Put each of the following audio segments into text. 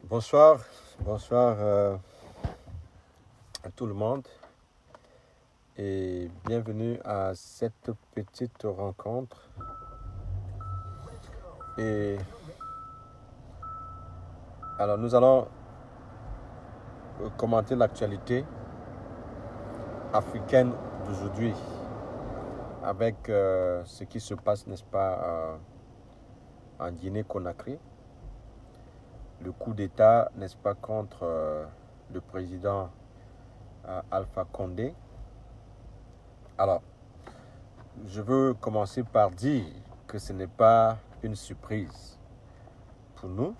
Bonsoir, bonsoir à tout le monde et bienvenue à cette petite rencontre. Et alors nous allons commenter l'actualité africaine d'aujourd'hui avec ce qui se passe, n'est-ce pas, en Guinée-Conakry. Le coup d'État, n'est-ce pas, contre le président Alpha Condé. Alors, je veux commencer par dire que ce n'est pas une surprise pour nous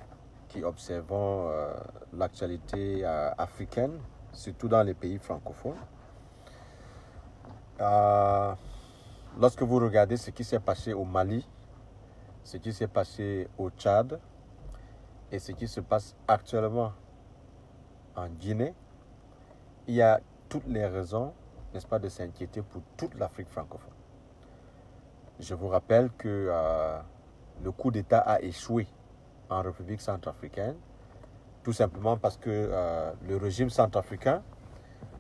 qui observons l'actualité africaine, surtout dans les pays francophones. Lorsque vous regardez ce qui s'est passé au Mali, ce qui s'est passé au Tchad et ce qui se passe actuellement en Guinée, il y a toutes les raisons, n'est-ce pas, de s'inquiéter pour toute l'Afrique francophone. Je vous rappelle que le coup d'État a échoué en République centrafricaine, tout simplement parce que le régime centrafricain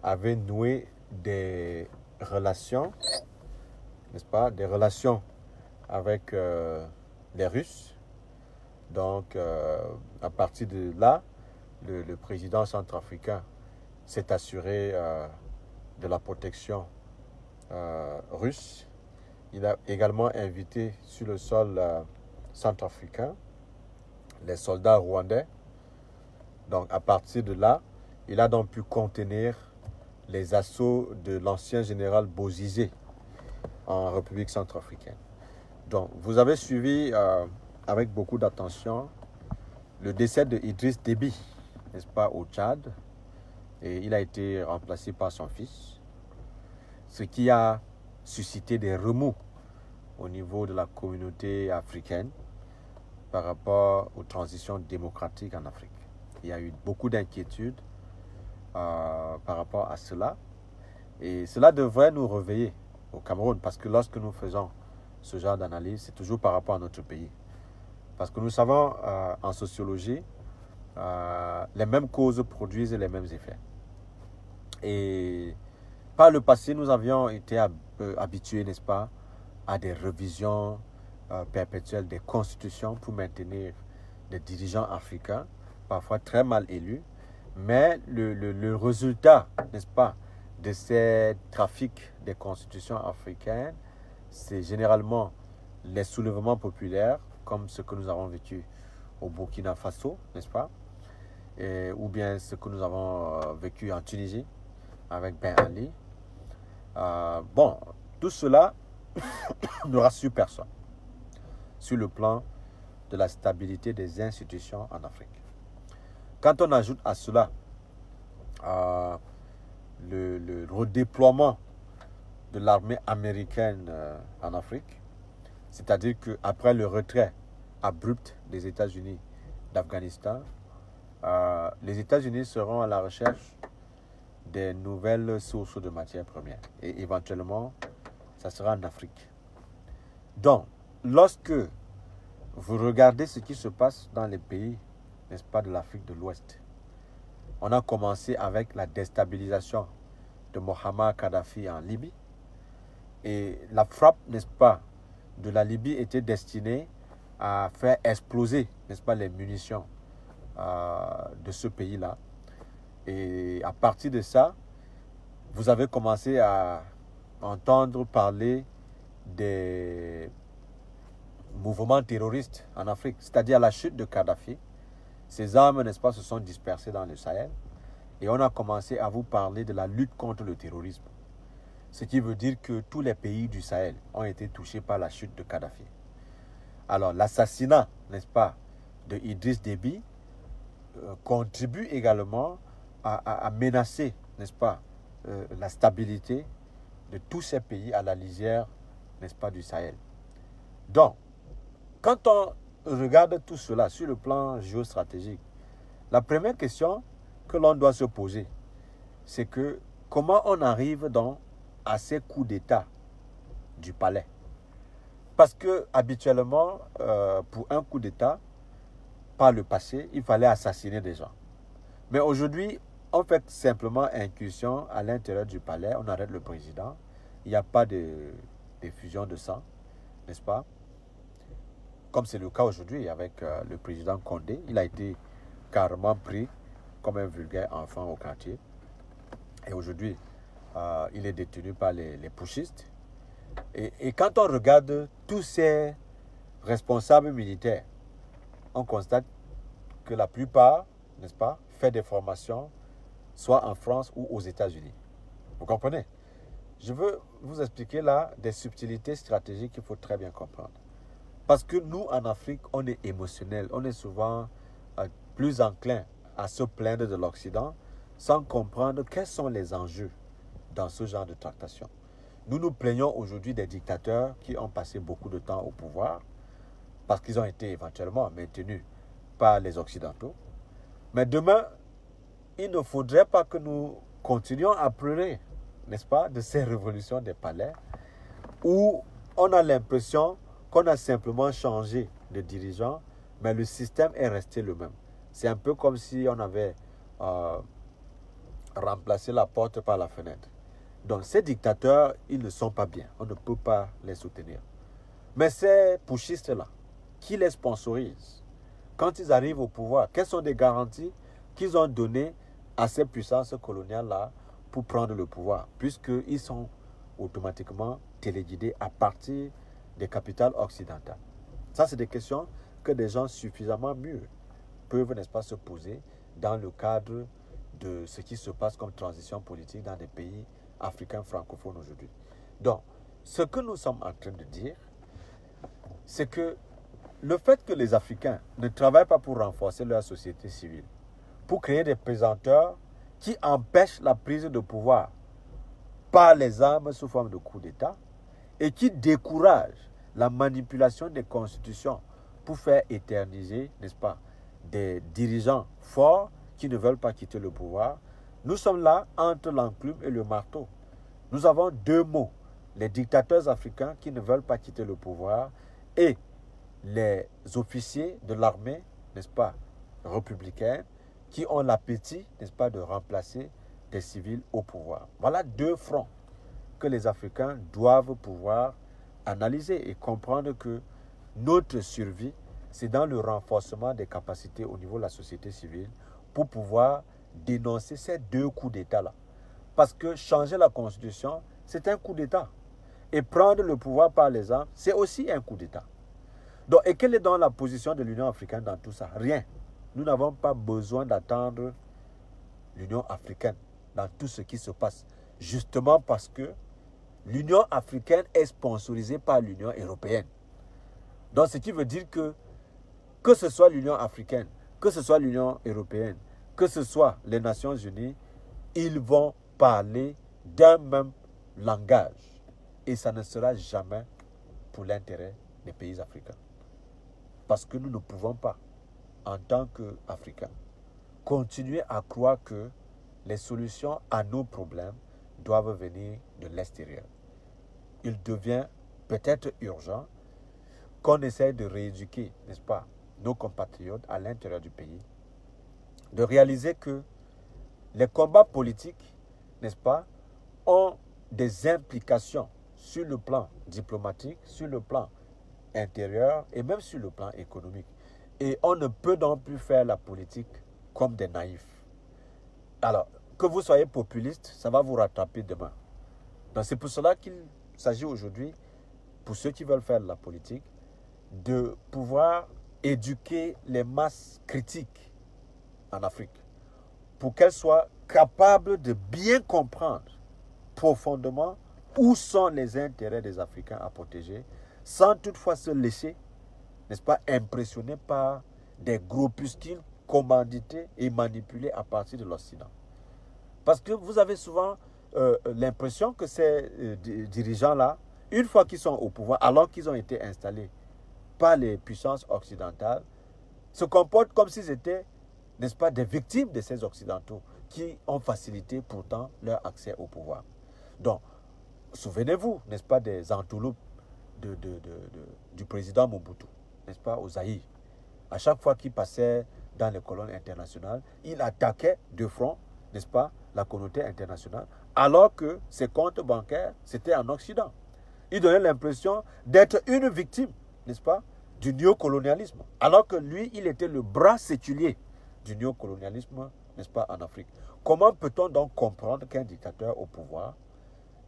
avait noué des relations, n'est-ce pas, des relations avec les Russes. Donc, à partir de là, le président centrafricain s'est assuré de la protection russe. Il a également invité sur le sol centrafricain les soldats rwandais. Donc, à partir de là, il a donc pu contenir les assauts de l'ancien général Bozizé en République centrafricaine. Donc, vous avez suivi avec beaucoup d'attention le décès de Idriss Déby, n'est-ce pas, au Tchad, et il a été remplacé par son fils, ce qui a suscité des remous au niveau de la communauté africaine par rapport aux transitions démocratiques en Afrique. Il y a eu beaucoup d'inquiétudes par rapport à cela, et cela devrait nous réveiller au Cameroun, parce que lorsque nous faisons ce genre d'analyse, c'est toujours par rapport à notre pays. Parce que nous savons en sociologie, les mêmes causes produisent les mêmes effets. Et par le passé, nous avions été habitués, n'est-ce pas, à des révisions perpétuelles des constitutions pour maintenir des dirigeants africains, parfois très mal élus. Mais le résultat, n'est-ce pas, de ces trafics des constitutions africaines, c'est généralement les soulèvements populaires, comme ce que nous avons vécu au Burkina Faso, n'est-ce pas, ou bien ce que nous avons vécu en Tunisie avec Ben Ali. Bon, tout cela ne rassure personne sur le plan de la stabilité des institutions en Afrique. Quand on ajoute à cela le redéploiement de l'armée américaine en Afrique, c'est-à-dire qu'après le retrait abrupt des États-Unis d'Afghanistan, les États-Unis seront à la recherche des nouvelles sources de matières premières. Et éventuellement, ça sera en Afrique. Donc, lorsque vous regardez ce qui se passe dans les pays, n'est-ce pas, de l'Afrique de l'Ouest, on a commencé avec la déstabilisation de Mohamed Kadhafi en Libye. Et la frappe, n'est-ce pas, de la Libye était destinée à faire exploser, n'est-ce pas, les munitions de ce pays-là. Et à partir de ça, vous avez commencé à entendre parler des mouvements terroristes en Afrique, c'est-à-dire à la chute de Kadhafi. Ces armes, n'est-ce pas, se sont dispersées dans le Sahel. Et on a commencé à vous parler de la lutte contre le terrorisme. Ce qui veut dire que tous les pays du Sahel ont été touchés par la chute de Kadhafi. Alors, l'assassinat, n'est-ce pas, de Idriss Déby contribue également à menacer, n'est-ce pas, la stabilité de tous ces pays à la lisière, n'est-ce pas, du Sahel. Donc, quand on regarde tout cela sur le plan géostratégique, la première question que l'on doit se poser, c'est que comment on arrive donc à ces coups d'État du palais. Parce que habituellement, pour un coup d'État, par le passé, il fallait assassiner des gens. Mais aujourd'hui, on fait simplement incursion à l'intérieur du palais, on arrête le président, il n'y a pas de fusion de sang, n'est-ce pas? Comme c'est le cas aujourd'hui avec le président Condé, il a été carrément pris comme un vulgaire enfant au quartier. Et aujourd'hui, il est détenu par les putschistes. Et quand on regarde tous ces responsables militaires, on constate que la plupart, n'est-ce pas, fait des formations soit en France ou aux États-Unis. Vous comprenez? Je veux vous expliquer là des subtilités stratégiques qu'il faut très bien comprendre. Parce que nous, en Afrique, on est émotionnel. On est souvent plus enclin à se plaindre de l'Occident sans comprendre quels sont les enjeux dans ce genre de tractation. Nous nous plaignons aujourd'hui des dictateurs qui ont passé beaucoup de temps au pouvoir parce qu'ils ont été éventuellement maintenus par les Occidentaux. Mais demain, il ne faudrait pas que nous continuions à pleurer, n'est-ce pas, de ces révolutions des palais où on a l'impression qu'on a simplement changé de dirigeant, mais le système est resté le même. C'est un peu comme si on avait remplacé la porte par la fenêtre. Donc ces dictateurs, ils ne sont pas bien. On ne peut pas les soutenir. Mais ces putschistes-là, qui les sponsorisent, quand ils arrivent au pouvoir, quelles sont les garanties qu'ils ont données à ces puissances coloniales-là pour prendre le pouvoir, puisqu'ils sont automatiquement téléguidés à partir des capitales occidentales. Ça, c'est des questions que des gens suffisamment mûrs peuvent, n'est-ce pas, se poser dans le cadre de ce qui se passe comme transition politique dans des pays africains francophones aujourd'hui. Donc, ce que nous sommes en train de dire, c'est que le fait que les Africains ne travaillent pas pour renforcer leur société civile, pour créer des pesanteurs qui empêchent la prise de pouvoir par les armes sous forme de coup d'État et qui découragent la manipulation des constitutions pour faire éterniser, n'est-ce pas, des dirigeants forts qui ne veulent pas quitter le pouvoir. Nous sommes là entre l'enclume et le marteau. Nous avons deux mots, les dictateurs africains qui ne veulent pas quitter le pouvoir et les officiers de l'armée, n'est-ce pas, républicaine, qui ont l'appétit, n'est-ce pas, de remplacer des civils au pouvoir. Voilà deux fronts que les Africains doivent pouvoir analyser et comprendre que notre survie, c'est dans le renforcement des capacités au niveau de la société civile pour pouvoir dénoncer ces deux coups d'État-là. Parce que changer la Constitution, c'est un coup d'État. Et prendre le pouvoir par les armes, c'est aussi un coup d'État. Donc, et quelle est donc la position de l'Union africaine dans tout ça? Rien. Nous n'avons pas besoin d'attendre l'Union africaine dans tout ce qui se passe. Justement parce que l'Union africaine est sponsorisée par l'Union européenne. Donc, ce qui veut dire que ce soit l'Union africaine, que ce soit l'Union européenne, que ce soit les Nations unies, ils vont parler d'un même langage. Et ça ne sera jamais pour l'intérêt des pays africains. Parce que nous ne pouvons pas, en tant qu'Africains, continuer à croire que les solutions à nos problèmes doivent venir de l'extérieur. Il devient peut-être urgent qu'on essaie de rééduquer, n'est-ce pas, nos compatriotes à l'intérieur du pays, de réaliser que les combats politiques, n'est-ce pas, ont des implications sur le plan diplomatique, sur le plan intérieur et même sur le plan économique. Et on ne peut donc plus faire la politique comme des naïfs. Alors, que vous soyez populiste, ça va vous rattraper demain. Donc c'est pour cela qu'il s'agit aujourd'hui, pour ceux qui veulent faire de la politique, de pouvoir éduquer les masses critiques en Afrique pour qu'elles soient capables de bien comprendre profondément où sont les intérêts des Africains à protéger, sans toutefois se laisser, n'est-ce pas, impressionner par des groupuscules commandités et manipulés à partir de l'Occident. Parce que vous avez souvent l'impression que ces dirigeants-là, une fois qu'ils sont au pouvoir, alors qu'ils ont été installés par les puissances occidentales, se comportent comme s'ils étaient, n'est-ce pas, des victimes de ces Occidentaux qui ont facilité pourtant leur accès au pouvoir. Donc, souvenez-vous, n'est-ce pas, des entourloupes du président Mobutu, n'est-ce pas, au Zaïre. À chaque fois qu'il passait dans les colonnes internationales, il attaquait de front, n'est-ce pas, la communauté internationale, alors que ses comptes bancaires, c'était en Occident. Il donnait l'impression d'être une victime, n'est-ce pas, du néocolonialisme, alors que lui, il était le bras séculier du néocolonialisme, n'est-ce pas, en Afrique. Comment peut-on donc comprendre qu'un dictateur au pouvoir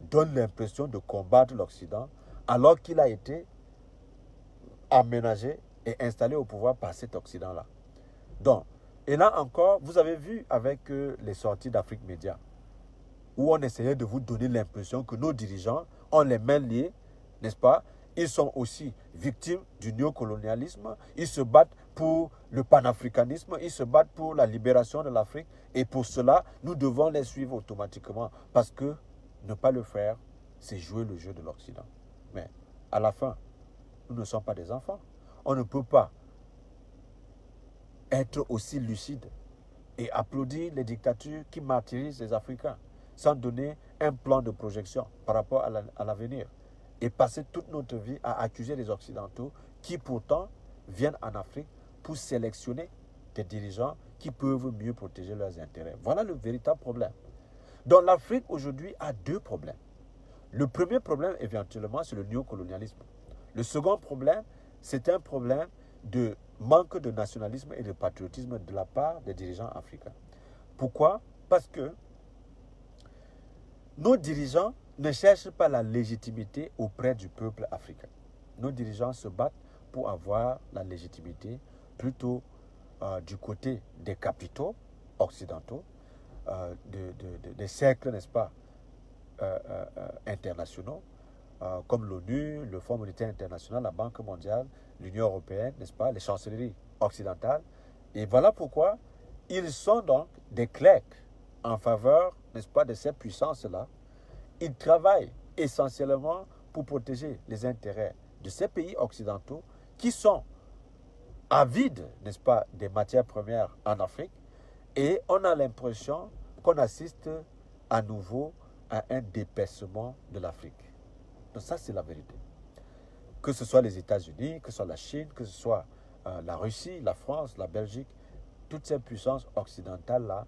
donne l'impression de combattre l'Occident alors qu'il a été aménagé et installé au pouvoir par cet Occident-là? Donc, et là encore, vous avez vu avec les sorties d'Afrique Média, où on essayait de vous donner l'impression que nos dirigeants ont les mains liées, n'est-ce pas? Ils sont aussi victimes du néocolonialisme, ils se battent pour le panafricanisme, ils se battent pour la libération de l'Afrique, et pour cela, nous devons les suivre automatiquement, parce que ne pas le faire, c'est jouer le jeu de l'Occident. Mais à la fin, nous ne sommes pas des enfants. On ne peut pas être aussi lucide et applaudir les dictatures qui martyrisent les Africains sans donner un plan de projection par rapport à l'avenir et passer toute notre vie à accuser les Occidentaux qui pourtant viennent en Afrique pour sélectionner des dirigeants qui peuvent mieux protéger leurs intérêts. Voilà le véritable problème. Donc l'Afrique aujourd'hui a deux problèmes. Le premier problème éventuellement c'est le néocolonialisme. Le second problème c'est un problème de manque de nationalisme et de patriotisme de la part des dirigeants africains. Pourquoi? Parce que nos dirigeants ne cherchent pas la légitimité auprès du peuple africain. Nos dirigeants se battent pour avoir la légitimité plutôt du côté des capitaux occidentaux, des cercles, n'est-ce pas, internationaux, comme l'ONU, le Fonds monétaire international, la Banque mondiale, l'Union européenne, n'est-ce pas, les chancelleries occidentales. Et voilà pourquoi ils sont donc des clercs en faveur, n'est-ce pas, de ces puissances-là. Ils travaillent essentiellement pour protéger les intérêts de ces pays occidentaux qui sont avides, n'est-ce pas, des matières premières en Afrique. Et on a l'impression qu'on assiste à nouveau à un dépaissement de l'Afrique. Donc ça, c'est la vérité. Que ce soit les États-Unis, que ce soit la Chine, que ce soit la Russie, la France, la Belgique, toutes ces puissances occidentales-là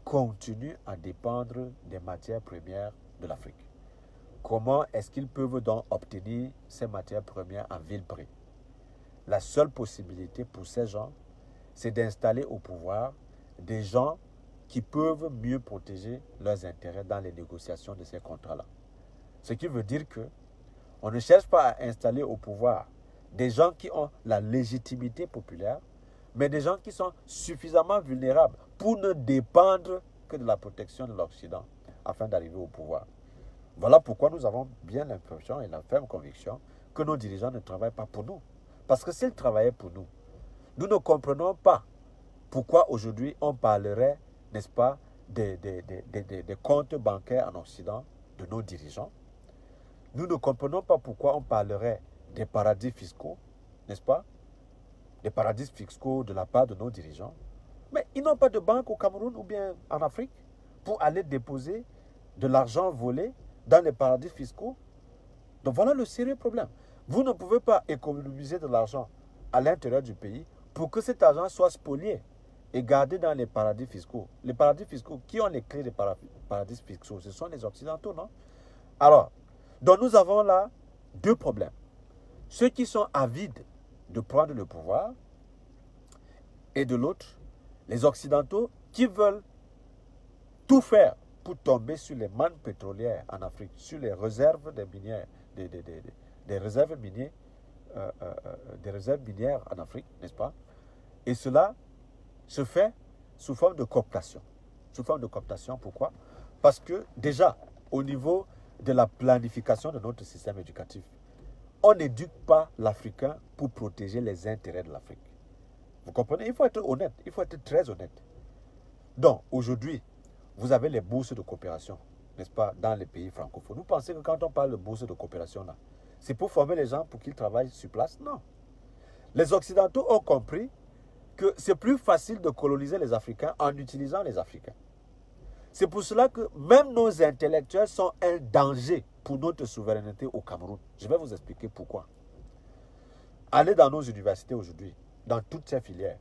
continuent à dépendre des matières premières de l'Afrique. Comment est-ce qu'ils peuvent donc obtenir ces matières premières à vil prix? La seule possibilité pour ces gens, c'est d'installer au pouvoir des gens qui peuvent mieux protéger leurs intérêts dans les négociations de ces contrats-là. Ce qui veut dire que on ne cherche pas à installer au pouvoir des gens qui ont la légitimité populaire, mais des gens qui sont suffisamment vulnérables pour ne dépendre que de la protection de l'Occident afin d'arriver au pouvoir. Voilà pourquoi nous avons bien l'impression et la ferme conviction que nos dirigeants ne travaillent pas pour nous. Parce que s'ils travaillaient pour nous, nous ne comprenons pas pourquoi aujourd'hui on parlerait, n'est-ce pas, des comptes bancaires en Occident de nos dirigeants. Nous ne comprenons pas pourquoi on parlerait des paradis fiscaux, n'est-ce pas? Des paradis fiscaux de la part de nos dirigeants. Mais ils n'ont pas de banque au Cameroun ou bien en Afrique pour aller déposer de l'argent volé dans les paradis fiscaux. Donc voilà le sérieux problème. Vous ne pouvez pas économiser de l'argent à l'intérieur du pays pour que cet argent soit spolié et gardé dans les paradis fiscaux. Les paradis fiscaux, qui ont les clés des paradis fiscaux? Ce sont les Occidentaux, non? Alors, donc nous avons là deux problèmes. Ceux qui sont avides de prendre le pouvoir et de l'autre, les Occidentaux qui veulent tout faire pour tomber sur les mannes pétrolières en Afrique, sur les réserves des minières, des réserves minières, des réserves minières en Afrique, n'est-ce pas? Et cela se fait sous forme de cooptation. Sous forme de cooptation, pourquoi? Parce que déjà, au niveau de la planification de notre système éducatif, on n'éduque pas l'Africain pour protéger les intérêts de l'Afrique. Vous comprenez? Il faut être honnête, il faut être très honnête. Donc, aujourd'hui, vous avez les bourses de coopération, n'est-ce pas, dans les pays francophones. Vous pensez que quand on parle de bourses de coopération, là, c'est pour former les gens pour qu'ils travaillent sur place? Non. Les Occidentaux ont compris que c'est plus facile de coloniser les Africains en utilisant les Africains. C'est pour cela que même nos intellectuels sont un danger pour notre souveraineté au Cameroun. Je vais vous expliquer pourquoi. Allez dans nos universités aujourd'hui. dans toutes ces filières.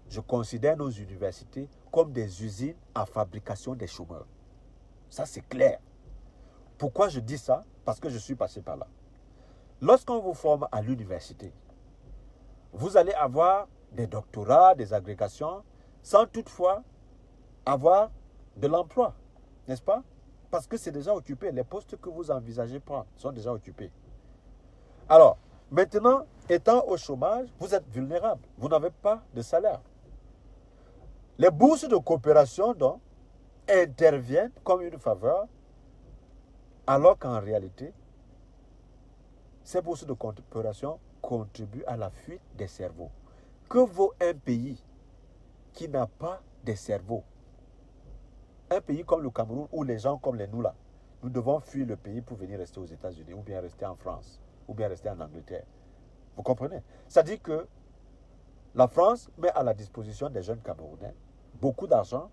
Je considère nos universités comme des usines à fabrication des chômeurs. Ça, c'est clair. Pourquoi je dis ça? Parce que je suis passé par là. Lorsqu'on vous forme à l'université, vous allez avoir des doctorats, des agrégations, sans toutefois avoir de l'emploi, n'est-ce pas? Parce que c'est déjà occupé. Les postes que vous envisagez prendre sont déjà occupés. Alors, maintenant, étant au chômage, vous êtes vulnérable. Vous n'avez pas de salaire. Les bourses de coopération, donc, interviennent comme une faveur, alors qu'en réalité, ces bourses de coopération contribuent à la fuite des cerveaux. Que vaut un pays qui n'a pas de cerveau? Un pays comme le Cameroun, où les gens comme les nous là, nous devons fuir le pays pour venir rester aux États-Unis, ou bien rester en France, ou bien rester en Angleterre. Vous comprenez? C'est-à-dire que la France met à la disposition des jeunes Camerounais beaucoup d'argent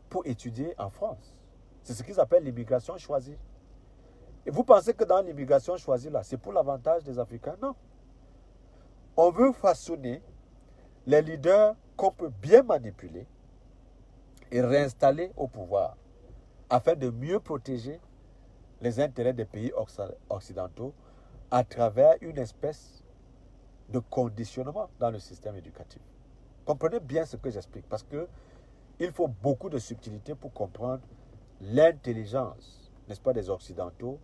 pour étudier en France. C'est ce qu'ils appellent l'immigration choisie. Et vous pensez que dans l'immigration choisie, là, c'est pour l'avantage des Africains? Non. On veut façonner les leaders qu'on peut bien manipuler et réinstaller au pouvoir afin de mieux protéger les intérêts des pays occidentaux à travers une espèce de conditionnement dans le système éducatif. Comprenez bien ce que j'explique, parce qu'il faut beaucoup de subtilité pour comprendre l'intelligence, n'est-ce pas, des Occidentaux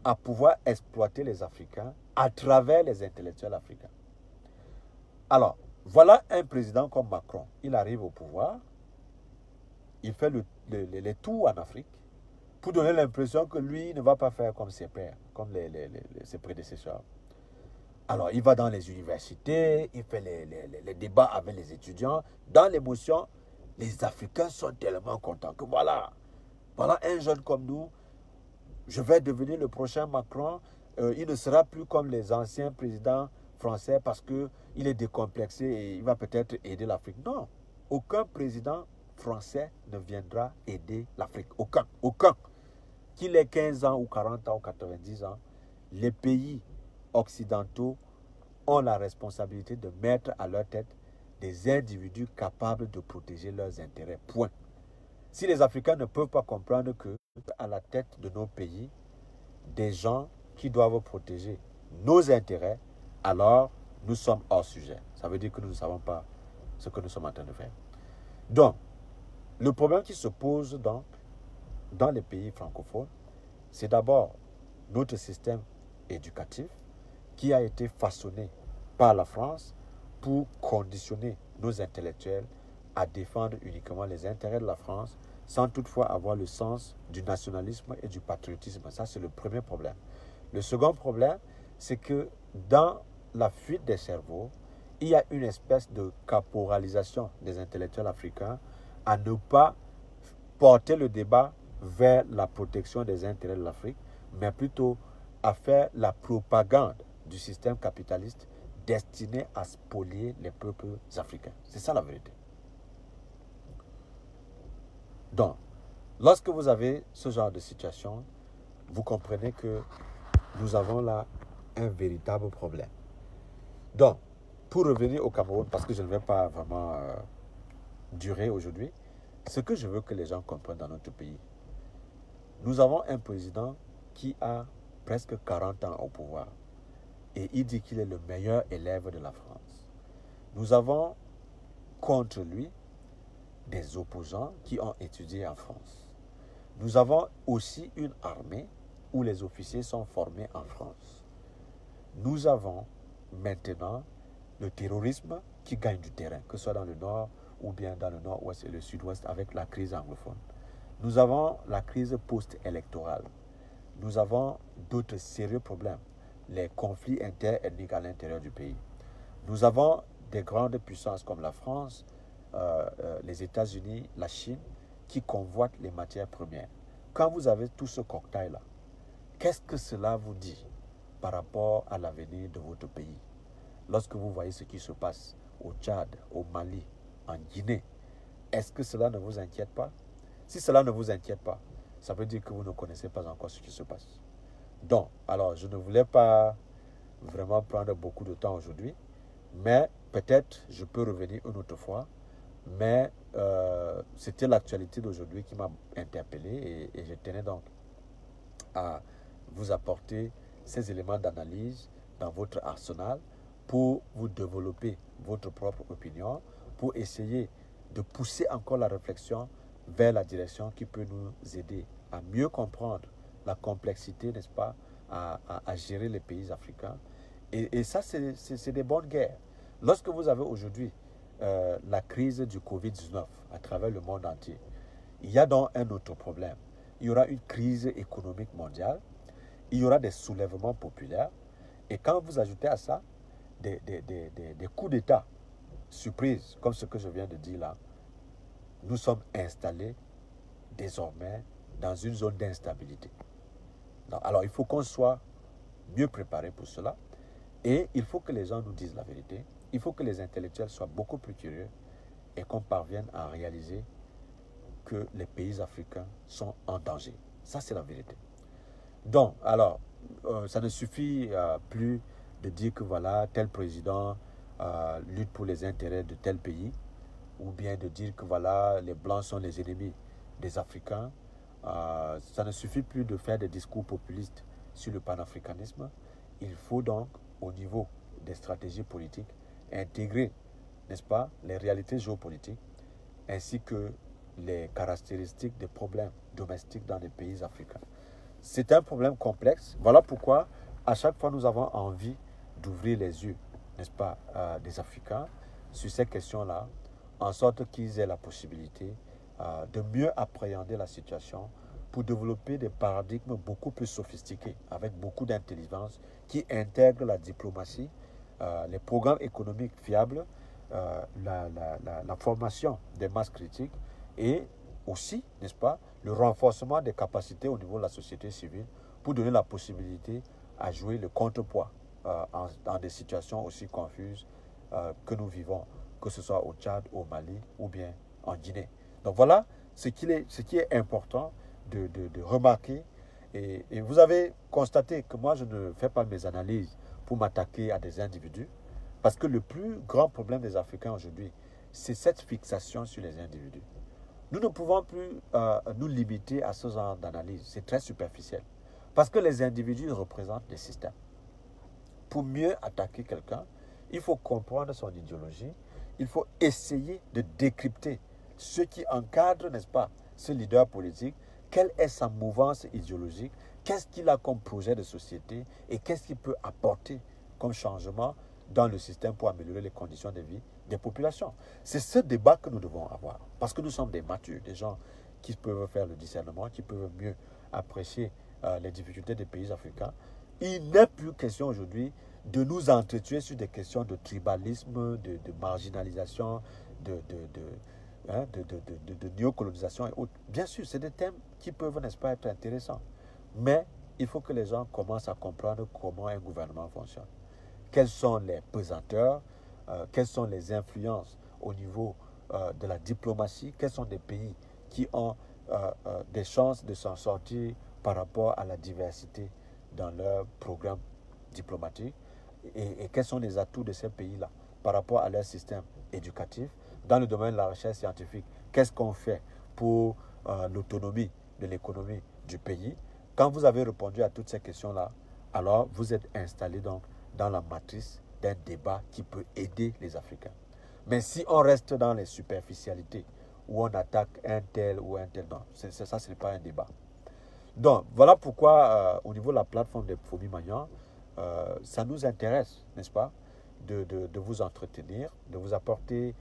à pouvoir exploiter les Africains à travers les intellectuels africains. Alors, voilà un président comme Macron. Il arrive au pouvoir, il fait les tours en Afrique pour donner l'impression que lui ne va pas faire comme ses pères, comme ses prédécesseurs. Alors, il va dans les universités, il fait les débats avec les étudiants. Dans l'émotion, les Africains sont tellement contents que voilà un jeune comme nous, je vais devenir le prochain Macron. Il ne sera plus comme les anciens présidents français parce qu'il est décomplexé et il va peut-être aider l'Afrique. Non, aucun président français ne viendra aider l'Afrique. Aucun. Qu'il ait 15 ans ou 40 ans ou 90 ans, les pays occidentaux ont la responsabilité de mettre à leur tête des individus capables de protéger leurs intérêts. Point. Si les Africains ne peuvent pas comprendre que à la tête de nos pays, des gens qui doivent protéger nos intérêts, alors nous sommes hors sujet. Ça veut dire que nous ne savons pas ce que nous sommes en train de faire. Donc, le problème qui se pose dans les pays francophones, c'est d'abord notre système éducatif qui a été façonné par la France pour conditionner nos intellectuels à défendre uniquement les intérêts de la France sans toutefois avoir le sens du nationalisme et du patriotisme. Ça, c'est le premier problème. Le second problème, c'est que dans la fuite des cerveaux, il y a une espèce de caporalisation des intellectuels africains à ne pas porter le débat vers la protection des intérêts de l'Afrique, mais plutôt à faire la propagande du système capitaliste destiné à spolier les peuples africains. C'est ça la vérité. Donc, lorsque vous avez ce genre de situation, vous comprenez que nous avons là un véritable problème. Donc, pour revenir au Cameroun, parce que je ne vais pas vraiment durer aujourd'hui, ce que je veux que les gens comprennent dans notre pays, nous avons un président qui a presque 40 ans au pouvoir et il dit qu'il est le meilleur élève de la France. Nous avons contre lui des opposants qui ont étudié en France. Nous avons aussi une armée où les officiers sont formés en France. Nous avons maintenant le terrorisme qui gagne du terrain, que ce soit dans le nord ou bien dans le nord-ouest et le sud-ouest avec la crise anglophone. Nous avons la crise post-électorale. Nous avons d'autres sérieux problèmes, les conflits interethniques à l'intérieur du pays. Nous avons des grandes puissances comme la France, les États-Unis, la Chine, qui convoitent les matières premières. Quand vous avez tout ce cocktail-là, qu'est-ce que cela vous dit par rapport à l'avenir de votre pays? Lorsque vous voyez ce qui se passe au Tchad, au Mali, en Guinée, est-ce que cela ne vous inquiète pas? Si cela ne vous inquiète pas, ça veut dire que vous ne connaissez pas encore ce qui se passe. Donc, alors, je ne voulais pas vraiment prendre beaucoup de temps aujourd'hui, mais peut-être je peux revenir une autre fois, mais c'était l'actualité d'aujourd'hui qui m'a interpellé et je tenais donc à vous apporter ces éléments d'analyse dans votre arsenal pour vous développer votre propre opinion, pour essayer de pousser encore la réflexion vers la direction qui peut nous aider à mieux comprendre la complexité, n'est-ce pas, à gérer les pays africains. Et ça, c'est des bonnes guerres. Lorsque vous avez aujourd'hui la crise du Covid-19 à travers le monde entier, il y a donc un autre problème. Il y aura une crise économique mondiale, il y aura des soulèvements populaires, et quand vous ajoutez à ça des coups d'État surprises, comme ce que je viens de dire là, nous sommes installés désormais dans une zone d'instabilité. Alors il faut qu'on soit mieux préparé pour cela, et il faut que les gens nous disent la vérité, il faut que les intellectuels soient beaucoup plus curieux et qu'on parvienne à réaliser que les pays africains sont en danger. Ça, c'est la vérité. Donc, alors, ça ne suffit plus de dire que voilà, tel président lutte pour les intérêts de tel pays, ou bien de dire que voilà, les Blancs sont les ennemis des Africains. Ça ne suffit plus de faire des discours populistes sur le panafricanisme. Il faut donc, au niveau des stratégies politiques, intégrer, n'est-ce pas, les réalités géopolitiques, ainsi que les caractéristiques des problèmes domestiques dans les pays africains. C'est un problème complexe. Voilà pourquoi, à chaque fois, nous avons envie d'ouvrir les yeux, n'est-ce pas, des Africains sur ces questions-là, en sorte qu'ils aient la possibilité de mieux appréhender la situation pour développer des paradigmes beaucoup plus sophistiqués, avec beaucoup d'intelligence, qui intègrent la diplomatie, les programmes économiques fiables, la formation des masses critiques et aussi, n'est-ce pas, le renforcement des capacités au niveau de la société civile pour donner la possibilité à jouer le contrepoids dans des situations aussi confuses que nous vivons, que ce soit au Tchad, au Mali ou bien en Guinée. Donc voilà ce qui est important de remarquer. Et vous avez constaté que moi, je ne fais pas mes analyses pour m'attaquer à des individus, parce que le plus grand problème des Africains aujourd'hui, c'est cette fixation sur les individus. Nous ne pouvons plus nous limiter à ce genre d'analyse. C'est très superficiel. Parce que les individus représentent des systèmes. Pour mieux attaquer quelqu'un, il faut comprendre son idéologie. Il faut essayer de décrypter ce qui encadre, n'est-ce pas, ce leader politique. Quelle est sa mouvance idéologique? Qu'est-ce qu'il a comme projet de société? Et qu'est-ce qu'il peut apporter comme changement dans le système pour améliorer les conditions de vie des populations? C'est ce débat que nous devons avoir. Parce que nous sommes des matures, des gens qui peuvent faire le discernement, qui peuvent mieux apprécier les difficultés des pays africains. Il n'est plus question aujourd'hui de nous entretuer sur des questions de tribalisme, de marginalisation, de néocolonisation et autres. Bien sûr, c'est des thèmes qui peuvent, n'est-ce pas, être intéressants. Mais il faut que les gens commencent à comprendre comment un gouvernement fonctionne. Quels sont les pesanteurs, quelles sont les influences au niveau de la diplomatie, quels sont des pays qui ont des chances de s'en sortir par rapport à la diversité dans leur programme diplomatique et quels sont les atouts de ces pays-là par rapport à leur système éducatif. Dans le domaine de la recherche scientifique, qu'est-ce qu'on fait pour l'autonomie de l'économie du pays? Quand vous avez répondu à toutes ces questions-là, alors vous êtes installé donc dans la matrice d'un débat qui peut aider les Africains. Mais si on reste dans les superficialités, où on attaque un tel ou un tel, non, ça, ce n'est pas un débat. Donc, voilà pourquoi, au niveau de la plateforme de Fomi Magnan, ça nous intéresse, n'est-ce pas, de vous entretenir, de vous apporter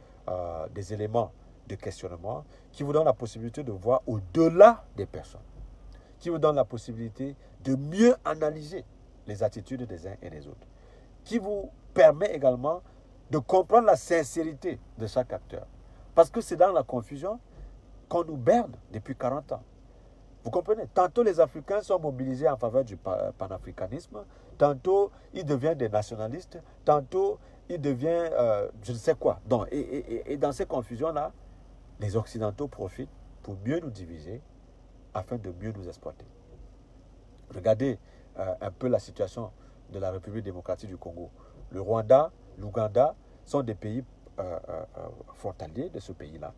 des éléments de questionnement qui vous donnent la possibilité de voir au-delà des personnes, qui vous donnent la possibilité de mieux analyser les attitudes des uns et des autres, qui vous permet également de comprendre la sincérité de chaque acteur. Parce que c'est dans la confusion qu'on nous berne depuis 40 ans. Vous comprenez? Tantôt les Africains sont mobilisés en faveur du panafricanisme, tantôt ils deviennent des nationalistes, tantôt ils deviennent je ne sais quoi. Donc, et dans ces confusions-là, les Occidentaux profitent pour mieux nous diviser afin de mieux nous exploiter. Regardez un peu la situation de la République démocratique du Congo. Le Rwanda, l'Ouganda sont des pays frontaliers de ce pays-là,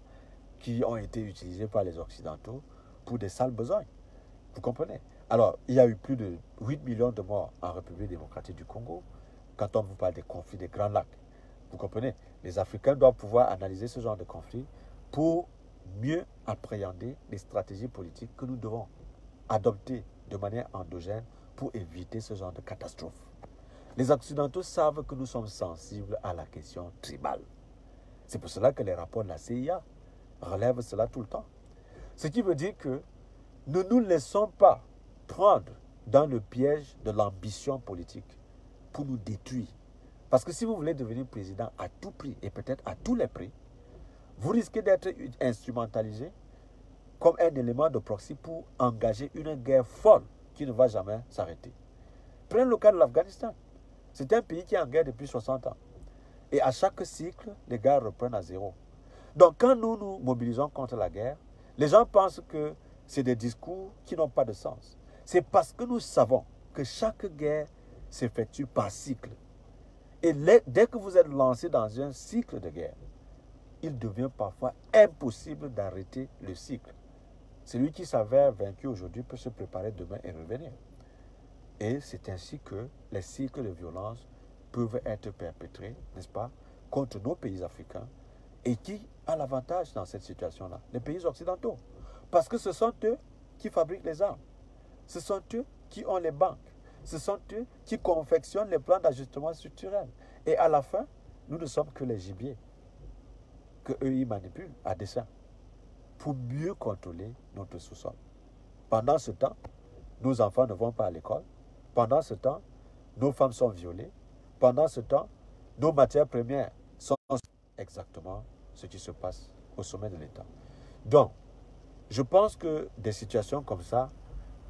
qui ont été utilisés par les Occidentaux pour des sales besognes. Vous comprenez? Alors, il y a eu plus de 8 millions de morts en République démocratique du Congo, quand on vous parle des conflits des Grands Lacs. Vous comprenez? Les Africains doivent pouvoir analyser ce genre de conflits pour mieux appréhender les stratégies politiques que nous devons adopter de manière endogène pour éviter ce genre de catastrophe. Les Occidentaux savent que nous sommes sensibles à la question tribale. C'est pour cela que les rapports de la CIA relèvent cela tout le temps. Ce qui veut dire que ne nous laissons pas prendre dans le piège de l'ambition politique pour nous détruire. Parce que si vous voulez devenir président à tout prix et peut-être à tous les prix, vous risquez d'être instrumentalisé comme un élément de proxy pour engager une guerre folle qui ne va jamais s'arrêter. Prenez le cas de l'Afghanistan. C'est un pays qui est en guerre depuis 60 ans. Et à chaque cycle, les gars reprennent à zéro. Donc quand nous nous mobilisons contre la guerre, les gens pensent que c'est des discours qui n'ont pas de sens. C'est parce que nous savons que chaque guerre s'effectue par cycle. Et dès que vous êtes lancé dans un cycle de guerre, il devient parfois impossible d'arrêter le cycle. Celui qui s'avère vaincu aujourd'hui peut se préparer demain et revenir. Et c'est ainsi que les cycles de violence peuvent être perpétrés, n'est-ce pas, contre nos pays africains. Et qui a l'avantage dans cette situation-là? Les pays occidentaux. Parce que ce sont eux qui fabriquent les armes. Ce sont eux qui ont les banques. Ce sont eux qui confectionnent les plans d'ajustement structurel. Et à la fin, nous ne sommes que les gibiers que eux y manipulent à dessein pour mieux contrôler notre sous-sol. Pendant ce temps, nos enfants ne vont pas à l'école. Pendant ce temps, nos femmes sont violées. Pendant ce temps, nos matières premières sont exactement ce qui se passe au sommet de l'État. Donc, je pense que des situations comme ça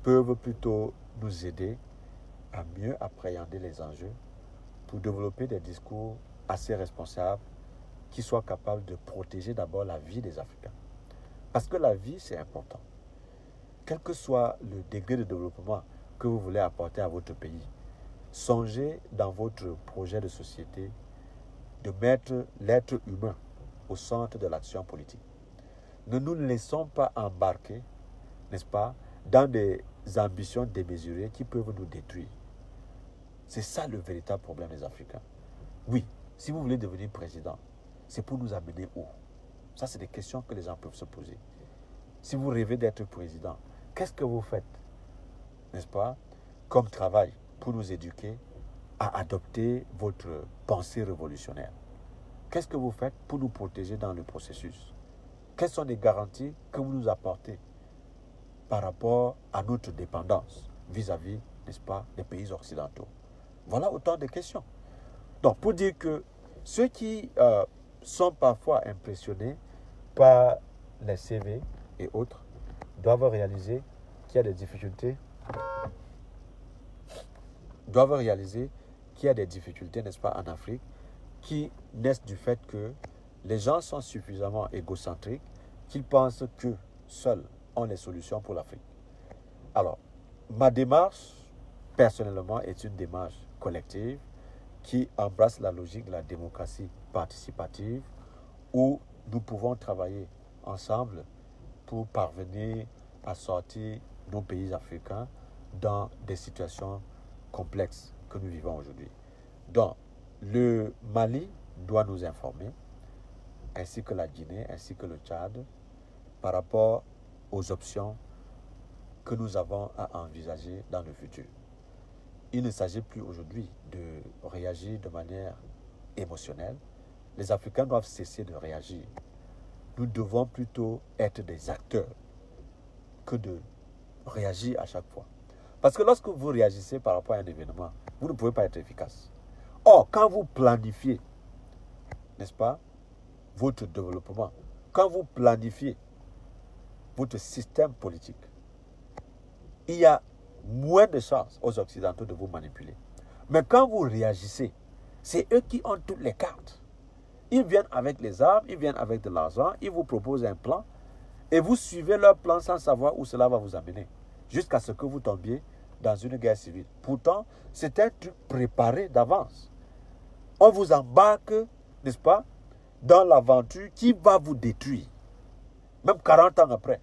peuvent plutôt nous aider à mieux appréhender les enjeux pour développer des discours assez responsables qui soient capables de protéger d'abord la vie des Africains. Parce que la vie, c'est important. Quel que soit le degré de développement que vous voulez apporter à votre pays, songez dans votre projet de société de mettre l'être humain au centre de l'action politique. Ne nous laissons pas embarquer, n'est-ce pas, dans des ambitions démesurées qui peuvent nous détruire. C'est ça le véritable problème des Africains. Oui, si vous voulez devenir président, c'est pour nous amener où? Ça, c'est des questions que les gens peuvent se poser. Si vous rêvez d'être président, qu'est-ce que vous faites, n'est-ce pas, comme travail pour nous éduquer à adopter votre pensée révolutionnaire? Qu'est-ce que vous faites pour nous protéger dans le processus? Quelles sont les garanties que vous nous apportez par rapport à notre dépendance vis-à-vis, n'est-ce pas, des pays occidentaux? Voilà autant de questions. Donc, pour dire que ceux qui sont parfois impressionnés par les CV et autres doivent réaliser qu'il y a des difficultés. N'est-ce pas, en Afrique, qui naissent du fait que les gens sont suffisamment égocentriques qu'ils pensent que seuls ont les solutions pour l'Afrique. Alors, ma démarche, personnellement, est une démarche collective qui embrasse la logique de la démocratie participative où nous pouvons travailler ensemble pour parvenir à sortir nos pays africains dans des situations complexes que nous vivons aujourd'hui. Donc, le Mali doit nous informer, ainsi que la Guinée, ainsi que le Tchad, par rapport aux options que nous avons à envisager dans le futur. Il ne s'agit plus aujourd'hui de réagir de manière émotionnelle. Les Africains doivent cesser de réagir. Nous devons plutôt être des acteurs que de réagir à chaque fois. Parce que lorsque vous réagissez par rapport à un événement, vous ne pouvez pas être efficace. Or, quand vous planifiez, n'est-ce pas, votre développement, quand vous planifiez votre système politique, il y a moins de chances aux Occidentaux de vous manipuler. Mais quand vous réagissez, c'est eux qui ont toutes les cartes. Ils viennent avec les armes, ils viennent avec de l'argent, ils vous proposent un plan et vous suivez leur plan sans savoir où cela va vous amener, jusqu'à ce que vous tombiez dans une guerre civile. Pourtant, c'est un truc préparé d'avance. On vous embarque n'est-ce pas, dans l'aventure qui va vous détruire. Même 40 ans après.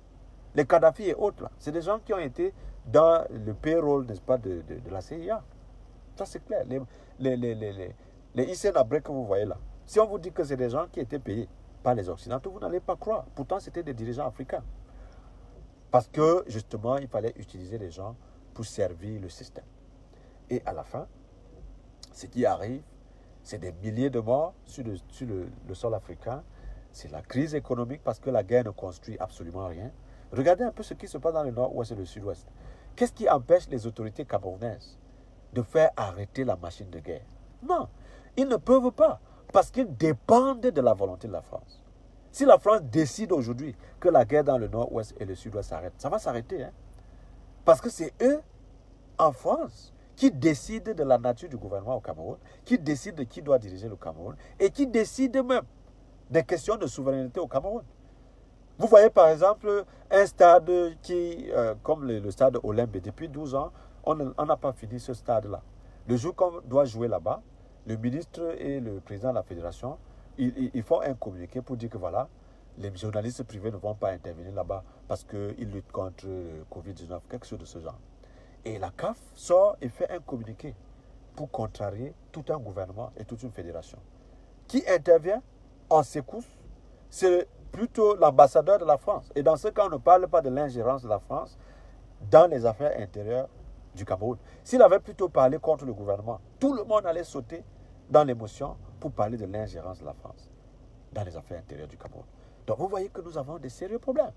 Les Kadhafi et autres, là, c'est des gens qui ont été dans le payroll, n'est-ce pas, de la CIA. Ça, c'est clair. Les Hissène Habré que vous voyez là, si on vous dit que c'est des gens qui étaient payés par les Occidentaux, vous n'allez pas croire. Pourtant, c'était des dirigeants africains. Parce que, justement, il fallait utiliser les gens pour servir le système. Et à la fin, ce qui arrive, c'est des milliers de morts sur le sol africain. C'est la crise économique parce que la guerre ne construit absolument rien. Regardez un peu ce qui se passe dans le nord-ouest et le sud-ouest. Qu'est-ce qui empêche les autorités camerounaises de faire arrêter la machine de guerre? Non, ils ne peuvent pas parce qu'ils dépendent de la volonté de la France. Si la France décide aujourd'hui que la guerre dans le nord-ouest et le sud-ouest s'arrête, ça va s'arrêter. Hein? Parce que c'est eux, en France, qui décident de la nature du gouvernement au Cameroun, qui décident de qui doit diriger le Cameroun et qui décident même des questions de souveraineté au Cameroun. Vous voyez par exemple un stade qui, comme le stade Olympe, depuis 12 ans, on n'a pas fini ce stade-là. Le jour qu'on doit jouer là-bas, le ministre et le président de la fédération, ils font un communiqué pour dire que voilà, les journalistes privés ne vont pas intervenir là-bas parce qu'ils luttent contre le Covid-19, quelque chose de ce genre. Et la CAF sort et fait un communiqué pour contrarier tout un gouvernement et toute une fédération. Qui intervient en secousse, c'est plutôt l'ambassadeur de la France. Et dans ce cas, on ne parle pas de l'ingérence de la France dans les affaires intérieures du Cameroun. S'il avait plutôt parlé contre le gouvernement, tout le monde allait sauter dans l'émotion pour parler de l'ingérence de la France dans les affaires intérieures du Cameroun. Donc vous voyez que nous avons des sérieux problèmes.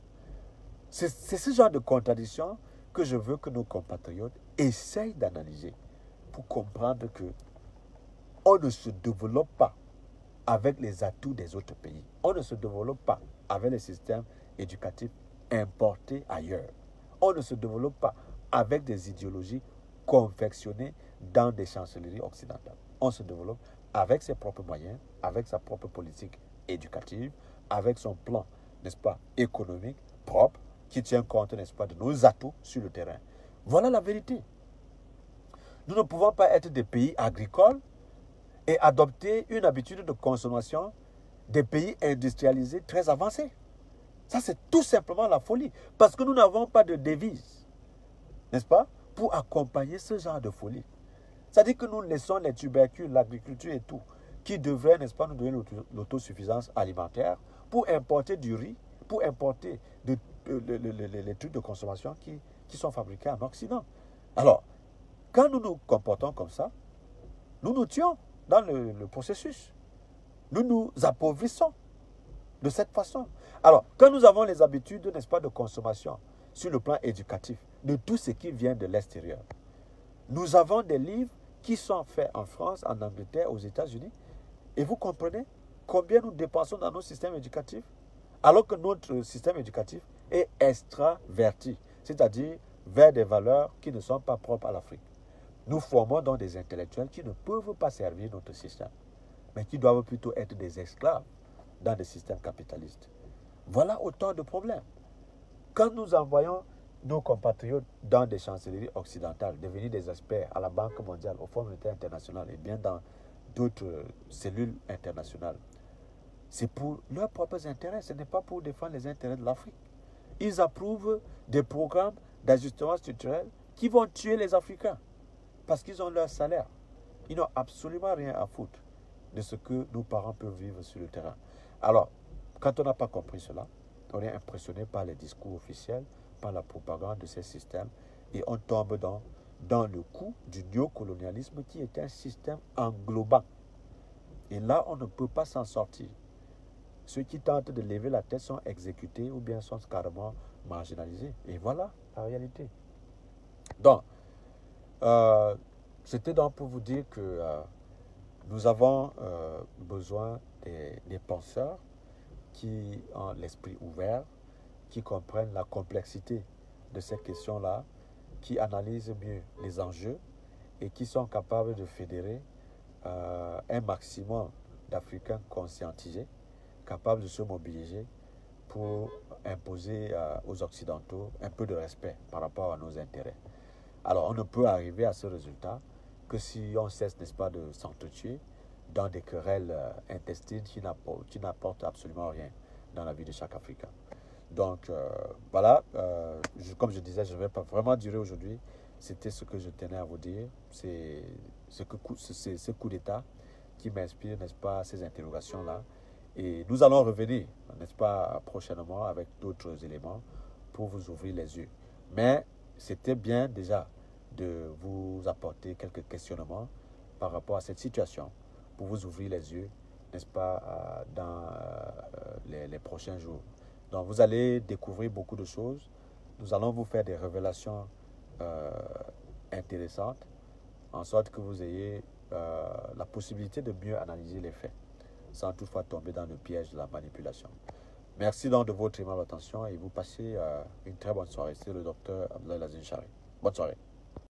C'est ce genre de contradiction que je veux que nos compatriotes essayent d'analyser pour comprendre que on ne se développe pas avec les atouts des autres pays. On ne se développe pas avec les systèmes éducatifs importés ailleurs. On ne se développe pas avec des idéologies confectionnées dans des chancelleries occidentales. On se développe avec ses propres moyens, avec sa propre politique éducative, avec son plan, n'est-ce pas, économique, propre, qui tient compte, n'est-ce pas, de nos atouts sur le terrain. Voilà la vérité. Nous ne pouvons pas être des pays agricoles et adopter une habitude de consommation des pays industrialisés très avancés. Ça, c'est tout simplement la folie. Parce que nous n'avons pas de devise, n'est-ce pas, pour accompagner ce genre de folie. C'est-à-dire que nous laissons les tubercules, l'agriculture et tout, qui devraient, n'est-ce pas, nous donner l'autosuffisance alimentaire, pour importer du riz, pour importer les trucs de consommation qui sont fabriqués en Occident. Alors, quand nous nous comportons comme ça, nous nous tuons dans le processus. Nous nous appauvrissons de cette façon. Alors, quand nous avons les habitudes, n'est-ce pas, de consommation sur le plan éducatif de tout ce qui vient de l'extérieur, nous avons des livres qui sont faits en France, en Angleterre, aux États-Unis, et vous comprenez combien nous dépensons dans nos systèmes éducatifs, alors que notre système éducatif est extraverti, c'est-à-dire vers des valeurs qui ne sont pas propres à l'Afrique. Nous formons donc des intellectuels qui ne peuvent pas servir notre système, mais qui doivent plutôt être des esclaves dans des systèmes capitalistes. Voilà autant de problèmes. Quand nous envoyons nos compatriotes dans des chancelleries occidentales, devenir des experts à la Banque mondiale, au Fonds monétaire international et bien dans d'autres cellules internationales, c'est pour leurs propres intérêts, ce n'est pas pour défendre les intérêts de l'Afrique. Ils approuvent des programmes d'ajustement structurel qui vont tuer les Africains parce qu'ils ont leur salaire. Ils n'ont absolument rien à foutre de ce que nos parents peuvent vivre sur le terrain. Alors, quand on n'a pas compris cela, on est impressionné par les discours officiels, par la propagande de ces systèmes, et on tombe dans le coup du néocolonialisme qui est un système englobant. Et là, on ne peut pas s'en sortir. Ceux qui tentent de lever la tête sont exécutés ou bien sont carrément marginalisés. Et voilà la réalité. Donc, c'était donc pour vous dire que nous avons besoin des penseurs qui ont l'esprit ouvert, qui comprennent la complexité de ces questions-là, qui analysent mieux les enjeux et qui sont capables de fédérer un maximum d'Africains conscientisés, capables de se mobiliser pour imposer aux Occidentaux un peu de respect par rapport à nos intérêts. Alors, on ne peut arriver à ce résultat que si on cesse, n'est-ce pas, de s'entretuer, dans des querelles intestines qui n'apportent absolument rien dans la vie de chaque Africain. Donc, voilà, comme je disais, je ne vais pas vraiment durer aujourd'hui. C'était ce que je tenais à vous dire. C'est ce coup d'État qui m'inspire, n'est-ce pas, ces interrogations-là. Et nous allons revenir, n'est-ce pas, prochainement avec d'autres éléments pour vous ouvrir les yeux. Mais c'était bien déjà de vous apporter quelques questionnements par rapport à cette situation pour vous ouvrir les yeux, n'est-ce pas, dans les prochains jours. Donc, vous allez découvrir beaucoup de choses. Nous allons vous faire des révélations intéressantes, en sorte que vous ayez la possibilité de mieux analyser les faits, sans toutefois tomber dans le piège de la manipulation. Merci donc de votre aimable attention et vous passez une très bonne soirée. C'est le docteur Abdoulaye Lazine Chari. Bonne soirée.